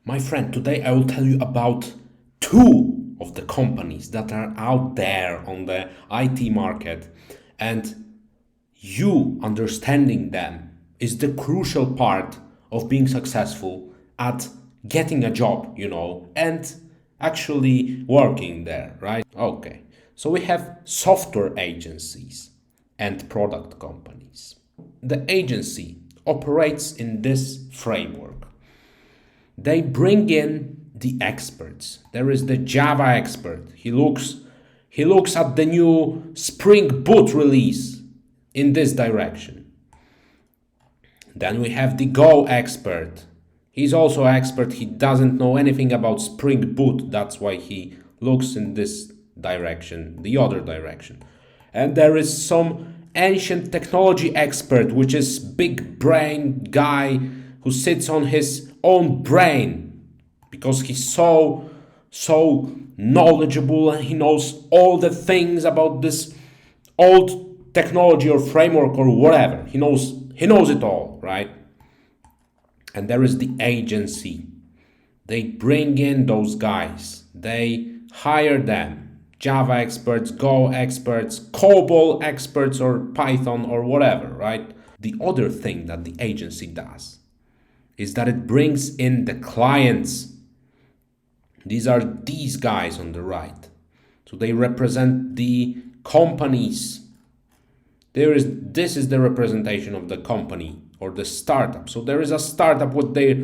My friend, today I will tell you about two of the companies that are out there on the IT market, and you understanding them is the crucial part of being successful at getting a job, and actually working there, right? Okay. So we have software agencies and product companies. The agency operates in this framework. They bring in the experts. There is the Java expert. He looks at the new Spring Boot release in this direction. Then we have the Go expert. He's also an expert. He doesn't know anything about Spring Boot. That's why he looks in this direction, the other direction. And there is some ancient technology expert, which is big brain guy who sits on his own brain because he's so knowledgeable and he knows all the things about this old technology or framework or whatever. He knows it all, right? And there is the agency. They bring in those guys. They hire them. Java experts, Go experts, COBOL experts, or Python, or whatever, right? The other thing that the agency does is that it brings in the clients. These are these guys on the right. So they represent the companies. This is the representation of the company or the startup. So there is a startup with their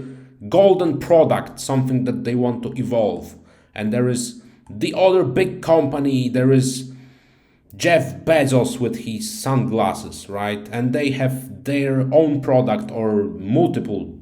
golden product, something that they want to evolve. And there is the other big company. There is Jeff Bezos with his sunglasses, right? And they have their own product or multiple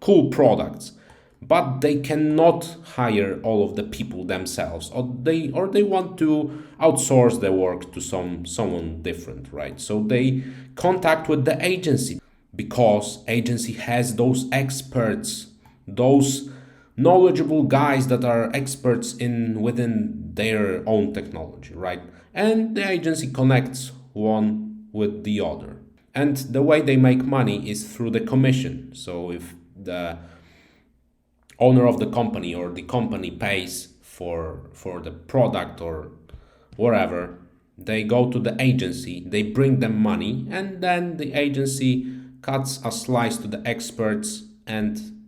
cool products, but they cannot hire all of the people themselves, or they want to outsource their work to someone different, right? So they contact with the agency because agency has those experts, those knowledgeable guys that are experts in within their own technology, right? And the agency connects one with the other. And the way they make money is through the commission. So if the owner of the company or the company pays for the product or whatever, they go to the agency, they bring them money, and then the agency cuts a slice to the experts and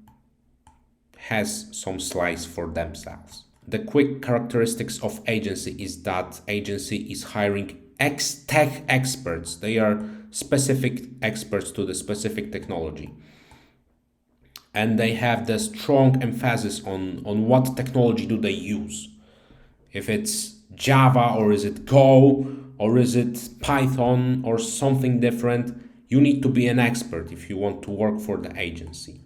has some slice for themselves. The quick characteristics of agency is that agency is hiring tech experts. They are specific experts to the specific technology. And they have the strong emphasis on what technology do they use. If it's Java or is it Go or is it Python or something different, you need to be an expert if you want to work for the agency.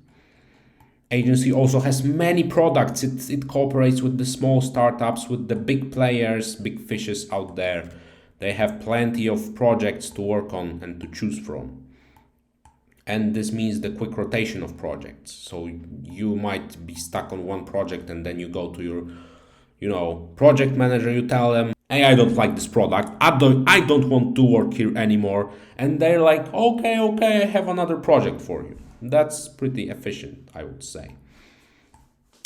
Agency also has many products. It cooperates with the small startups, with the big players, big fishes out there. They have plenty of projects to work on and to choose from. And this means the quick rotation of projects. So you might be stuck on one project and then you go to your project manager, you tell them, hey, I don't like this product. I don't want to work here anymore. And they're like, okay, I have another project for you. That's pretty efficient, I would say.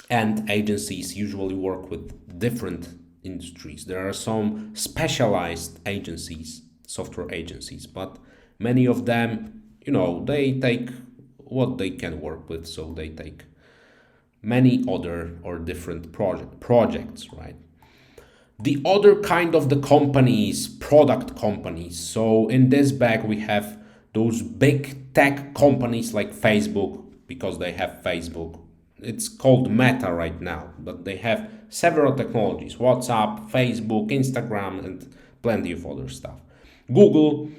And agencies usually work with different industries. There are some specialized agencies, software agencies, but many of them, they take what they can work with, so they take many other or different projects, right? The other kind of the companies, product companies. So in this bag we have those big tech companies like Facebook, because they have Facebook. It's called Meta right now, but they have several technologies: WhatsApp, Facebook, Instagram, and plenty of other stuff. Google,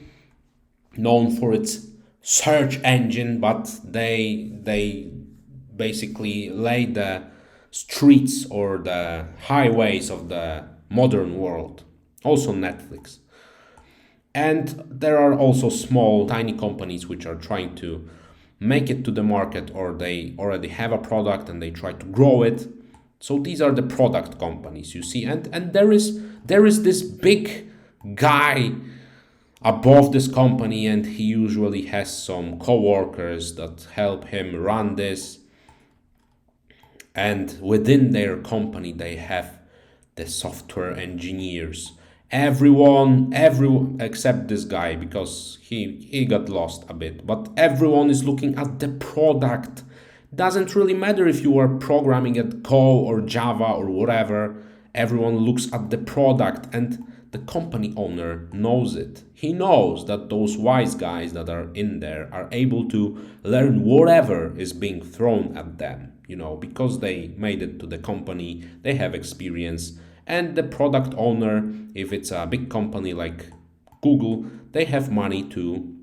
known for its search engine, but they basically lay the streets or the highways of the modern world. Also Netflix. And there are also small, tiny companies which are trying to make it to the market, or they already have a product and they try to grow it. So these are the product companies, you see. And there is this big guy above this company, and he usually has some co-workers that help him run this. And within their company, they have the software engineers. Everyone except this guy, because he got lost a bit. But everyone is looking at the product. Doesn't really matter if you are programming at Go or Java or whatever. Everyone looks at the product, and the company owner knows it. He knows that those wise guys that are in there are able to learn whatever is being thrown at them, because they made it to the company, they have experience. And the product owner, if it's a big company like Google, they have money to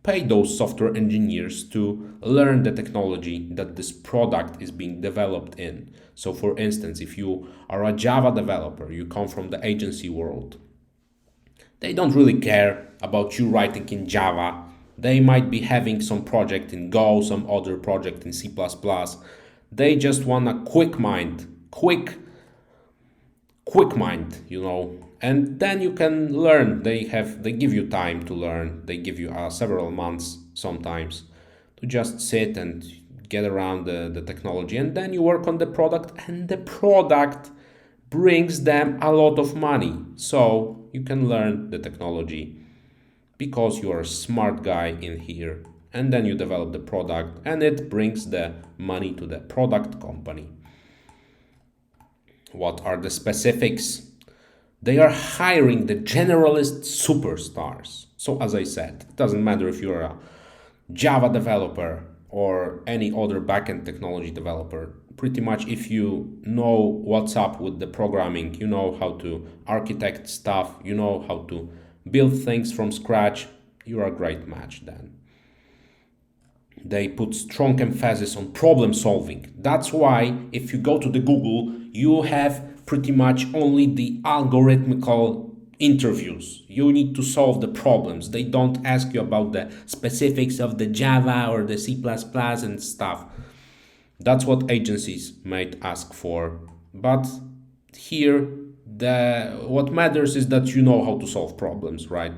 pay those software engineers to learn the technology that this product is being developed in. So for instance, if you are a Java developer, you come from the agency world, they don't really care about you writing in Java. They might be having some project in Go, some other project in C++. They just want a quick mind, and then you can learn. They give you time to learn. They give you several months sometimes to just sit and get around the technology, and then you work on the product, and the product brings them a lot of money. So you can learn the technology because you are a smart guy in here, and then you develop the product, and it brings the money to the product company. What are the specifics? They are hiring the generalist superstars. So as I said, it doesn't matter if you're a Java developer or any other backend technology developer. Pretty much if you know what's up with the programming, you know how to architect stuff, you know how to build things from scratch, you're a great match then. They put strong emphasis on problem solving. That's why if you go to the Google, you have pretty much only the algorithmical interviews. You need to solve the problems. They don't ask you about the specifics of the Java or the C++ and stuff. That's what agencies might ask for. But here, what matters is that you know how to solve problems, right?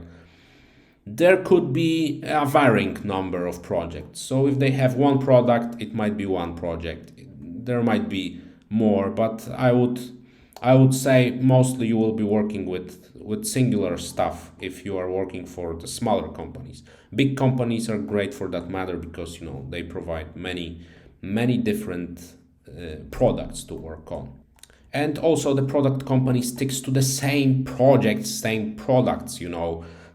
There could be a varying number of projects. So if they have one product, it might be one project. There might be more, but I would say mostly you will be working with singular stuff if you are working for the smaller companies. Big companies are great for that matter because they provide many different products to work on. And also the product company sticks to the same projects, same products,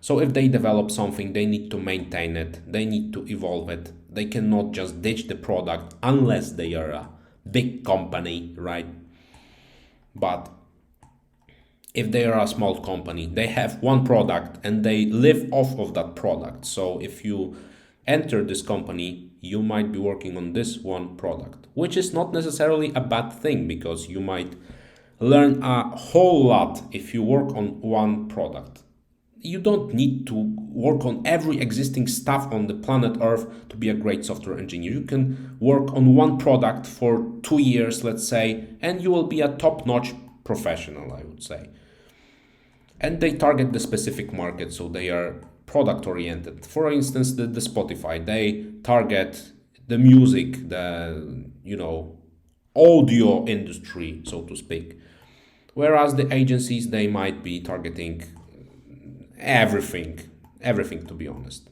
So if they develop something, they need to maintain it, they need to evolve it. They cannot just ditch the product unless they are a big company, right? But if they are a small company, they have one product and they live off of that product. So if you enter this company, you might be working on this one product, which is not necessarily a bad thing because you might learn a whole lot if you work on one product. You don't need to work on every existing stuff on the planet Earth to be a great software engineer. You can work on one product for 2 years, let's say, and you will be a top-notch professional, I would say. And they target the specific market, so they are product-oriented. For instance, the Spotify, they target the music, the audio industry, so to speak. Whereas the agencies, they might be targeting everything to be honest.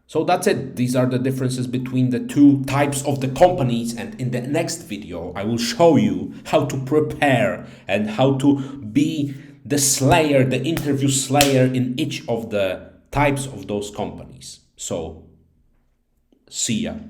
So that's it. These are the differences between the two types of the companies, and in the next video I will show you how to prepare and how to be the slayer, the interview slayer in each of the types of those companies. So see ya.